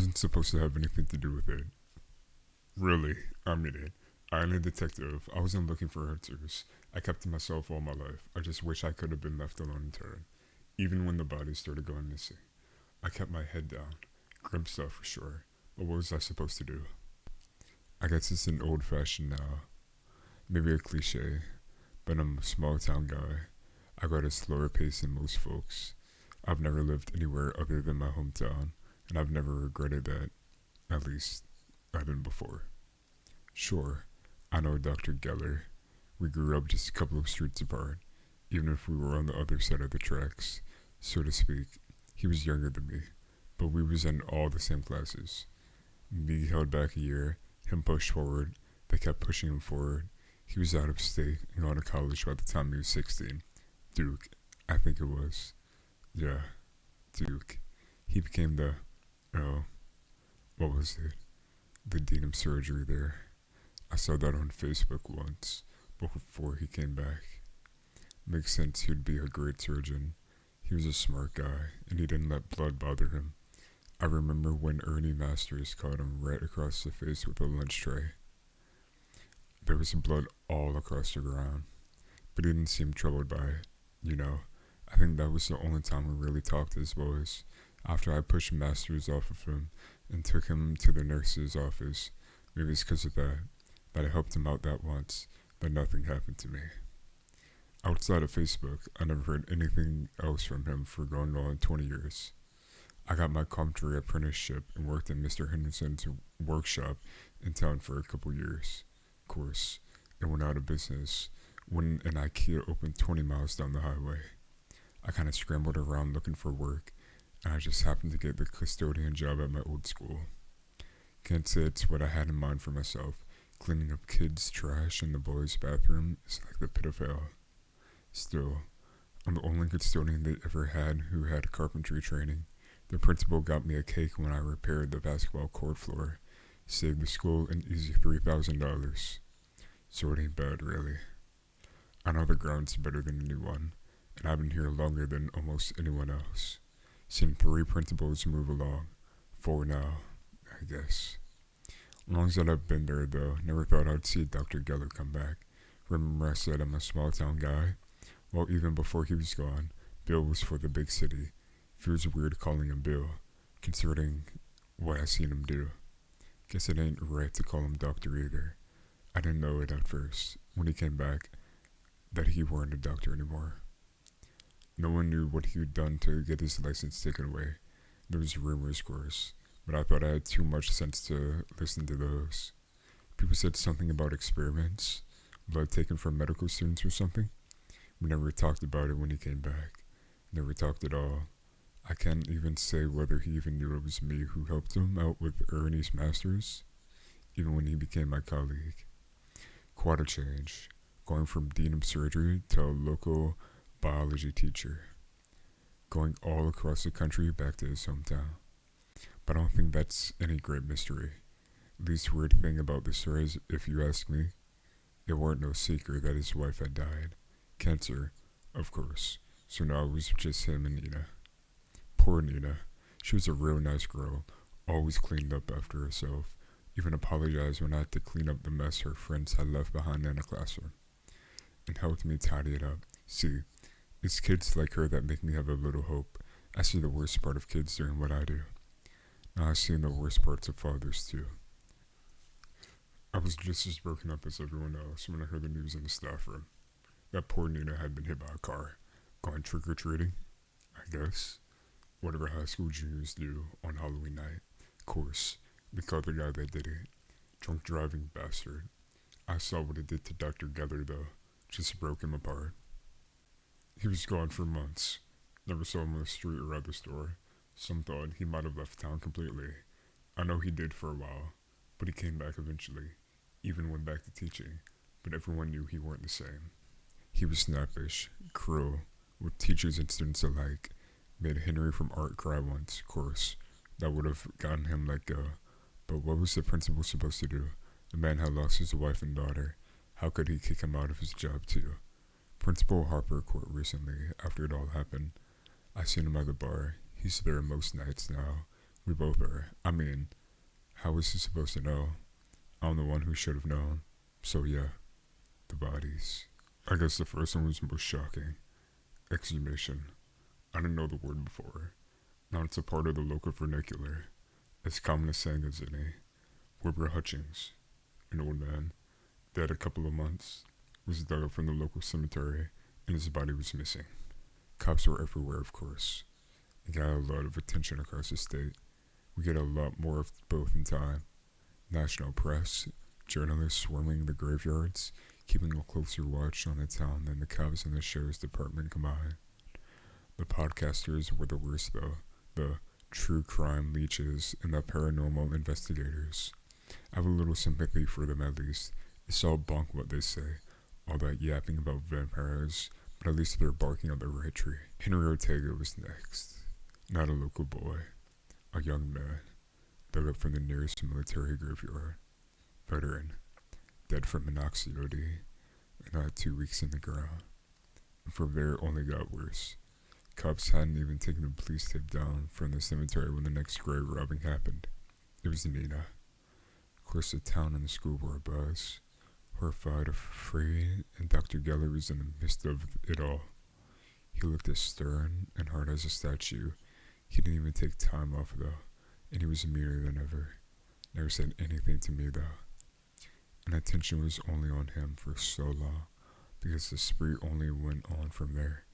wasn't supposed to have anything to do with it. Really, I mean it. I am a detective. I wasn't looking for answers. I kept to myself all my life. I just wish I could have been left alone in turn, even when the bodies started going missing. I kept my head down. Grim stuff for sure. But what was I supposed to do? I guess it's an old fashioned now. Maybe a cliche. But I'm a small town guy. I got a slower pace than most folks. I've never lived anywhere other than my hometown, and I've never regretted that. At least, I haven't before. Sure, I know Dr. Geller. We grew up just a couple of streets apart, even if we were on the other side of the tracks, so to speak. He was younger than me, but we was in all the same classes. Me held back a year, him pushed forward, they kept pushing him forward. He was out of state and going to college by the time he was 16. Duke, I think it was. Yeah, Duke. He became oh, what was it? The dean of surgery there. I saw that on Facebook once, before he came back. Makes sense he'd be a great surgeon. He was a smart guy, and he didn't let blood bother him. I remember when Ernie Masters caught him right across the face with a lunch tray. There was blood all across the ground, but he didn't seem troubled by it. You know, I think that was the only time we really talked as boys. After I pushed Masters off of him and took him to the nurse's office, maybe it's because of that I helped him out that once, but nothing happened to me. Outside of Facebook, I never heard anything else from him for going on 20 years. I got my commentary apprenticeship and worked in Mr. Henderson's workshop in town for a couple years. Of course, it went out of business when an IKEA opened 20 miles down the highway. I kind of scrambled around looking for work, and I just happened to get the custodian job at my old school. Can't say it's what I had in mind for myself. Cleaning up kids' trash in the boys' bathroom is like the pit of hell. Still, I'm the only custodian they ever had who had carpentry training. The principal got me a cake when I repaired the basketball court floor. Saved the school an easy $3,000. So it ain't bad, really. I know the ground's better than a new one, and I've been here longer than almost anyone else. Seen 3 principals move along. 4 now, I guess. Long as I've been there, though, never thought I'd see Dr. Geller come back. Remember I said I'm a small town guy? Well, even before he was gone, Bill was for the big city. Feels weird calling him Bill, considering what I seen him do. Guess it ain't right to call him doctor either. I didn't know it at first, when he came back, that he weren't a doctor anymore. No one knew what he'd done to get his license taken away. There was rumors, of course, but I thought I had too much sense to listen to those. People said something about experiments, blood taken from medical students or something. We never talked about it when he came back. Never talked at all. I can't even say whether he even knew it was me who helped him out with Ernie's masters, even when he became my colleague. Quite a change, going from dean of surgery to a local biology teacher, going all across the country back to his hometown. But I don't think that's any great mystery. Least weird thing about the story is, if you ask me, it weren't no secret that his wife had died. Cancer, of course, so now it was just him and Nina. Poor Nina. She was a real nice girl, always cleaned up after herself, even apologized when I had to clean up the mess her friends had left behind in the classroom, and helped me tidy it up. See, it's kids like her that make me have a little hope. I see the worst part of kids doing what I do. Now I see the worst parts of fathers too. I was just as broken up as everyone else when I heard the news in the staff room. That poor Nina had been hit by a car, gone trick-or-treating, I guess. Whatever high school juniors do on Halloween night. Of course, they caught the guy that did it. Drunk driving bastard. I saw what it did to Dr. Geller, though. Just broke him apart. He was gone for months. Never saw him on the street or at the store. Some thought he might have left town completely. I know he did for a while, but he came back eventually. Even went back to teaching, but everyone knew he weren't the same. He was snappish, cruel, with teachers and students alike. Made Henry from art cry once, of course. That would have gotten him let go. But what was the principal supposed to do? The man had lost his wife and daughter. How could he kick him out of his job too? Principal Harper quit recently after it all happened. I seen him at the bar. He's there most nights now, We both are. I mean, how was he supposed to know? I'm the one who should have known. So yeah, the bodies. I guess the first one was most shocking. Exhumation. I didn't know the word before. Now it's a part of the local vernacular. As common as saying as any. Wilbur Hutchings, an old man, dead a couple of months, was dug up from the local cemetery and his body was missing. Cops were everywhere, of course. It got a lot of attention across the state. We get a lot more of both in time. National press, journalists swarming the graveyards, keeping a closer watch on the town than the cops and the sheriff's department combined. The podcasters were the worst, though. The true crime leeches and the paranormal investigators. I have a little sympathy for them at least. It's all bunk what they say. All that yapping about vampires, but at least they're barking up the right tree. Henry Ortega was next. Not a local boy. A young man. Dug up from the nearest military graveyard. Veteran. Dead from monoxide OD. And had 2 weeks in the ground. And from there it only got worse. Cops hadn't even taken the police tape down from the cemetery when the next grave robbing happened. It was Nina. Of course, the town and the school were abuzz. Horrified, afraid, and Dr. Geller was in the midst of it all. He looked as stern and hard as a statue. He didn't even take time off, though, and he was meaner than ever. Never said anything to me, though. And attention was only on him for so long, because the spree only went on from there.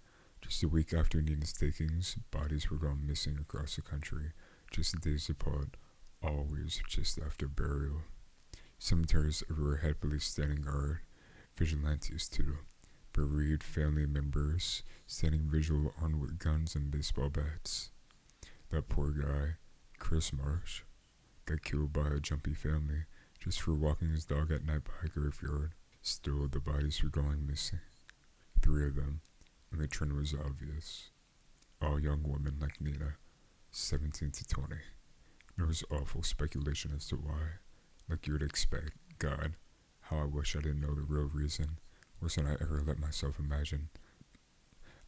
Just a week after Nina's takings, bodies were gone missing across the country, just days apart, always just after burial. Cemeteries everywhere had police standing guard, vigilantes too, bereaved family members standing vigil armed with guns and baseball bats. That poor guy, Chris Marsh, got killed by a jumpy family just for walking his dog at night by a graveyard. Still, the bodies were going missing. 3 of them, and the trend was obvious. All young women like Nina, 17 to 20. There was awful speculation as to why. Like you would expect. God, how I wish I didn't know the real reason, worse than I ever let myself imagine.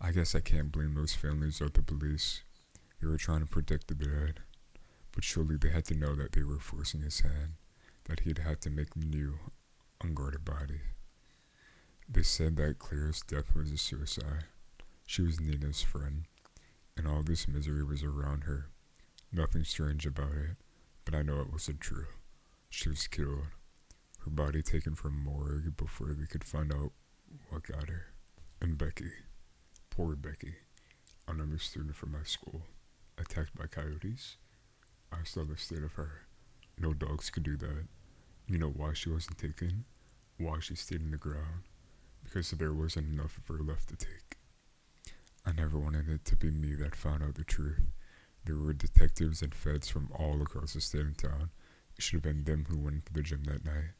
I guess I can't blame those families or the police. They were trying to protect the dead. But surely they had to know that they were forcing his hand, that he'd had to make a new, unguarded body. They said that Claire's death was a suicide. She was Nina's friend, and all this misery was around her. Nothing strange about it, but I know it wasn't true. She was killed, her body taken from morgue before they could find out what got her. And Becky, poor Becky, another student from my school, attacked by coyotes. I saw the state of her. No dogs could do that. You know why she wasn't taken? Why she stayed in the ground? Because there wasn't enough of her left to take. I never wanted it to be me that found out the truth. There were detectives and feds from all across the state and town. It should have been them who went to the gym that night.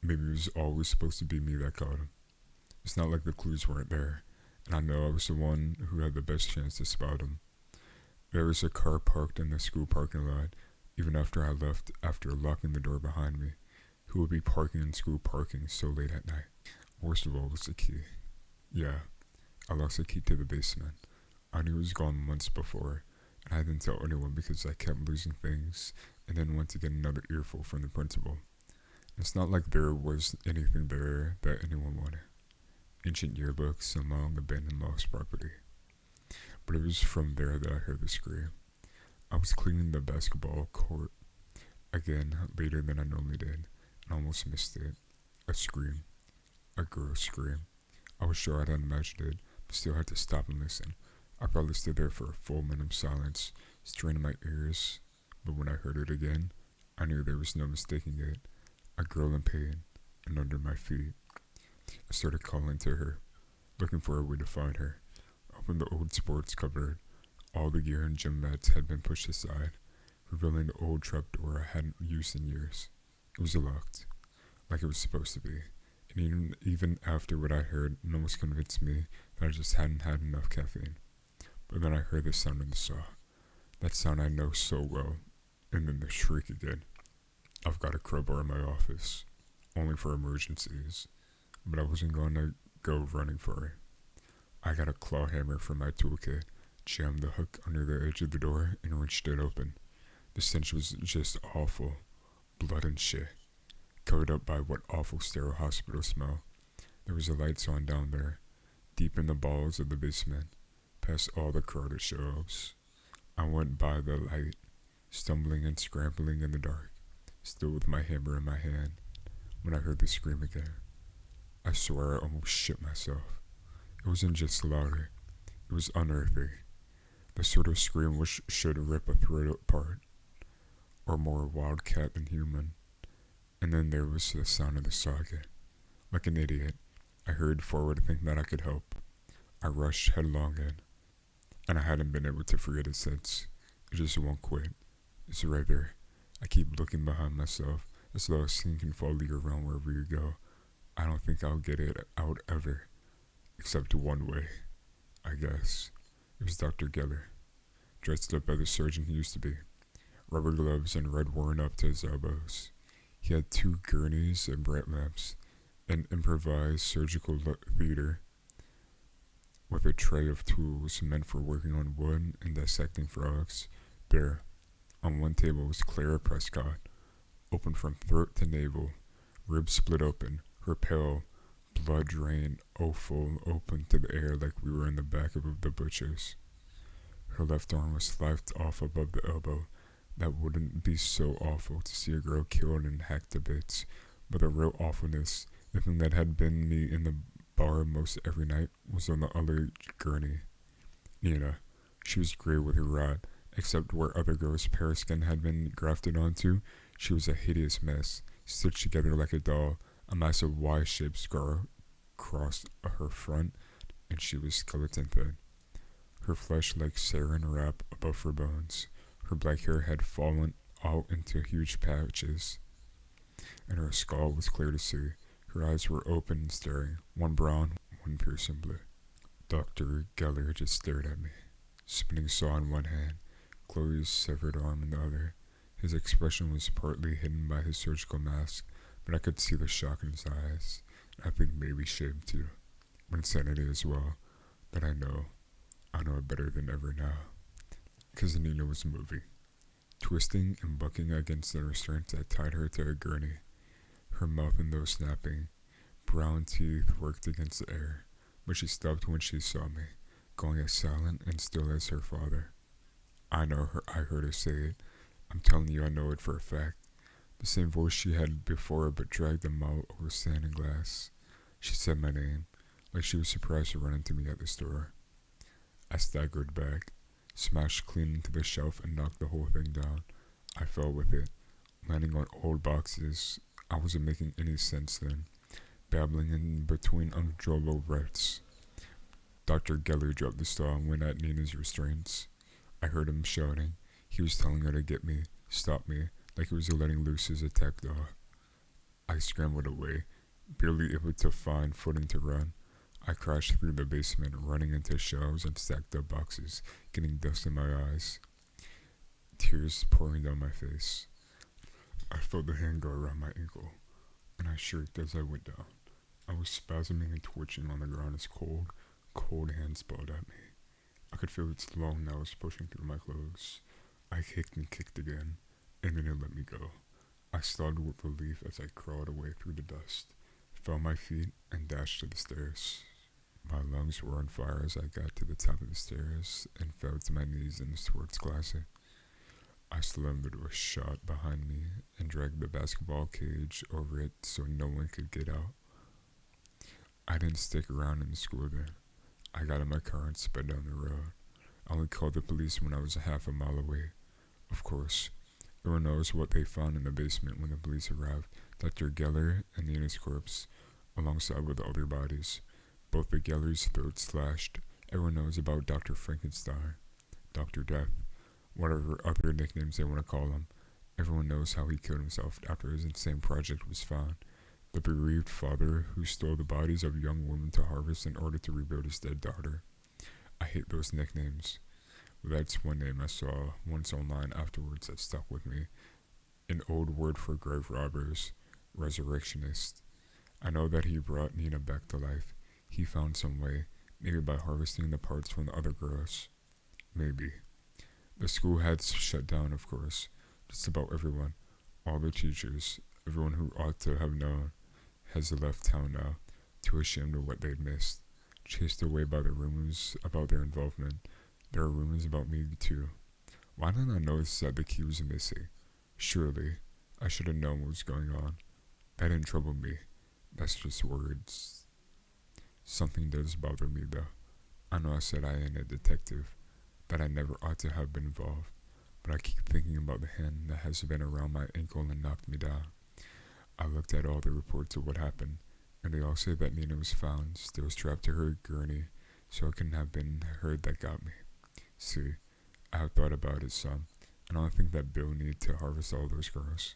Maybe it was always supposed to be me that caught him. It's not like the clues weren't there, and I know I was the one who had the best chance to spot him. There was a car parked in the school parking lot, even after I left after locking the door behind me. Who would be parking in school parking so late at night? Worst of all was the key. Yeah, I lost the key to the basement. I knew it was gone months before, and I didn't tell anyone because I kept losing things and then went to get another earful from the principal. It's not like there was anything there that anyone wanted. Ancient yearbooks and long abandoned lost property. But it was from there that I heard the scream. I was cleaning the basketball court again later than I normally did, and almost missed it. A scream. A girl's scream. I was sure I hadn't imagined it, but still had to stop and listen. I probably stood there for a full minute of silence, straining my ears, but when I heard it again, I knew there was no mistaking it. A girl in pain, and under my feet. I started calling to her, looking for a way to find her. I opened the old sports cupboard. All the gear and gym mats had been pushed aside, revealing the old trapdoor I hadn't used in years. It was locked, like it was supposed to be. And even after what I heard, it almost convinced me that I just hadn't had enough caffeine. But then I heard the sound in the saw. That sound I know so well. And then the shriek again. I've got a crowbar in my office, only for emergencies. But I wasn't going to go running for it. I got a claw hammer from my toolkit, jammed the hook under the edge of the door, and wrenched it open. The stench was just awful. Blood and shit. Covered up by what awful sterile hospital smell. There was a lights on down there, deep in the bowels of the basement, past all the crowded shelves. I went by the light, stumbling and scrambling in the dark, still with my hammer in my hand, when I heard the scream again. I swear I almost shit myself. It wasn't just louder, it was unearthly. The sort of scream which should rip a throat apart, or more wildcat than human. And then there was the sound of the socket. Like an idiot, I hurried forward thinking that I could help. I rushed headlong in, and I hadn't been able to forget it since. It just won't quit. It's right there. I keep looking behind myself, as though a scene can follow you around wherever you go. I don't think I'll get it out ever, except one way, I guess. It was Dr. Geller, dressed up as the surgeon he used to be, rubber gloves and red worn up to his elbows. He had two gurneys and bright lamps, an improvised surgical theater with a tray of tools meant for working on wood and dissecting frogs. There, on one table, was Clara Prescott, open from throat to navel, ribs split open, her pale, blood-drained offal open to the air like we were in the back of the butcher's. Her left arm was sliced off above the elbow. That wouldn't be so awful to see a girl killed and hacked to bits, but the real awfulness, the thing that had been me in the bar most every night, was on the other gurney. Nina. She was grey with a rot, except where other girls' pear skin had been grafted onto. She was a hideous mess, stitched together like a doll. A massive Y-shaped scar crossed her front, and she was skeleton thin. Her flesh like sarin wrap above her bones. Her black hair had fallen out into huge patches, and her skull was clear to see. Her eyes were open and staring, one brown, one piercing blue. Dr. Geller just stared at me, spinning saw in one hand, Chloe's severed arm in the other. His expression was partly hidden by his surgical mask, but I could see the shock in his eyes. I think maybe shame too, but insanity as well. But I know it better than ever now. Because Nina was moving, twisting and bucking against the restraints that tied her to a gurney. Her mouth and nose snapping, brown teeth worked against the air, but she stopped when she saw me, going as silent and still as her father. I heard her say it. I'm telling you, I know it for a fact. The same voice she had before, but dragged them out over sand and glass. She said my name, like she was surprised to run into me at the store. I staggered back, smashed clean into the shelf, and knocked the whole thing down. I fell with it, landing on old boxes. I wasn't making any sense then, babbling in between uncontrollable breaths. Dr. Geller dropped the straw and went at Nina's restraints. I heard him shouting. He was telling her to get me, stop me, like he was letting loose his attack dog. I scrambled away, barely able to find footing to run. I crashed through the basement, running into shelves and stacked up boxes, getting dust in my eyes, tears pouring down my face. I felt the hand go around my ankle, and I shrieked as I went down. I was spasming and twitching on the ground as cold hands pulled at me. I could feel its long nails pushing through my clothes. I kicked and kicked again, and then it let me go. I stuttered with relief as I crawled away through the dust, fell on my feet, and dashed to the stairs. My lungs were on fire as I got to the top of the stairs and fell to my knees in the sports closet. I slammed the door shut behind me and dragged the basketball cage over it so no one could get out. I didn't stick around in the school then. I got in my car and sped down the road. I only called the police when I was half a mile away. Of course, everyone knows what they found in the basement when the police arrived. Dr. Geller and Nina's corpse, alongside with the other bodies. Both the Gellers' throats slashed. Everyone knows about Dr. Frankenstein, Dr. Death, whatever other nicknames they want to call him. Everyone knows how he killed himself after his insane project was found. The bereaved father who stole the bodies of young women to harvest in order to rebuild his dead daughter. I hate those nicknames. That's one name I saw once online afterwards that stuck with me. An old word for grave robbers, resurrectionists. I know that he brought Nina back to life. He found some way, maybe by harvesting the parts from the other girls. Maybe. The school had shut down, of course, Just about everyone, all the teachers, everyone who ought to have known, has left town now, too ashamed of what they'd missed. Chased away by the rumors about their involvement, there are rumors about me too. Why didn't I notice that the key was missing? Surely, I should have known what was going on. That didn't trouble me. That's just words. Something does bother me though. I know I said I ain't a detective, that I never ought to have been involved, but I keep thinking about the hand that has been around my ankle and knocked me down. I looked at all the reports of what happened, and they all say that Nina was found still strapped to her gurney, so it couldn't have been her that got me. See, I have thought about it some, and I don't think that Bill needed to harvest all those girls.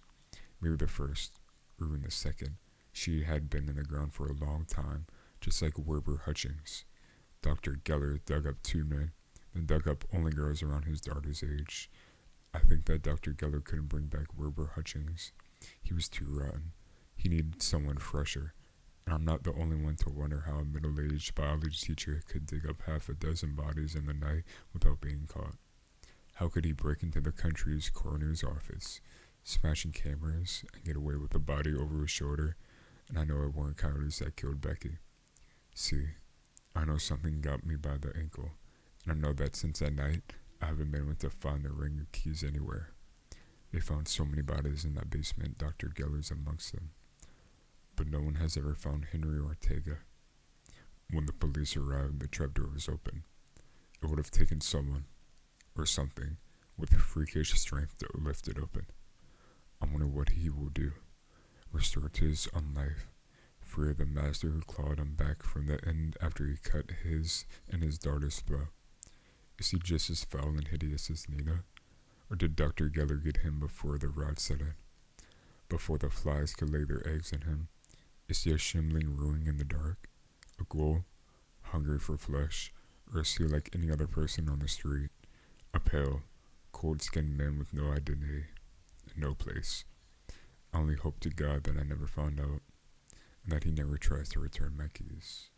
Maybe the first, or even the second. She had been in the ground for a long time, just like Wilbur Hutchings. Dr. Geller dug up two men, then dug up only girls around his daughter's age. I think that Dr. Geller couldn't bring back Wilbur Hutchings. He was too rotten. He needed someone fresher, and I'm not the only one to wonder how a middle-aged biology teacher could dig up half a dozen bodies in the night without being caught. How could he break into the country's coroner's office, smashing cameras, and get away with a body over his shoulder? And I know it weren't coyotes that killed Becky. See, I know something got me by the ankle, and I know that since that night, I haven't been able to find the ring of keys anywhere. They found so many bodies in that basement, Dr. Geller's amongst them, but no one has ever found Henry Ortega. When the police arrived, the trapdoor was open. It would have taken someone, or something, with freakish strength to lift it open. I wonder what he will do. Restore to his own life, free of the master who clawed him back from the end after he cut his and his daughter's throat. Is he just as foul and hideous as Nina? Or did Dr. Geller get him before the rot set in? Before the flies could lay their eggs in him? Is he a shimmering ruin in the dark? A ghoul, hungry for flesh? Or is he like any other person on the street? A pale, cold-skinned man with no identity, and no place. I only hope to God that I never found out, and that he never tries to return my keys.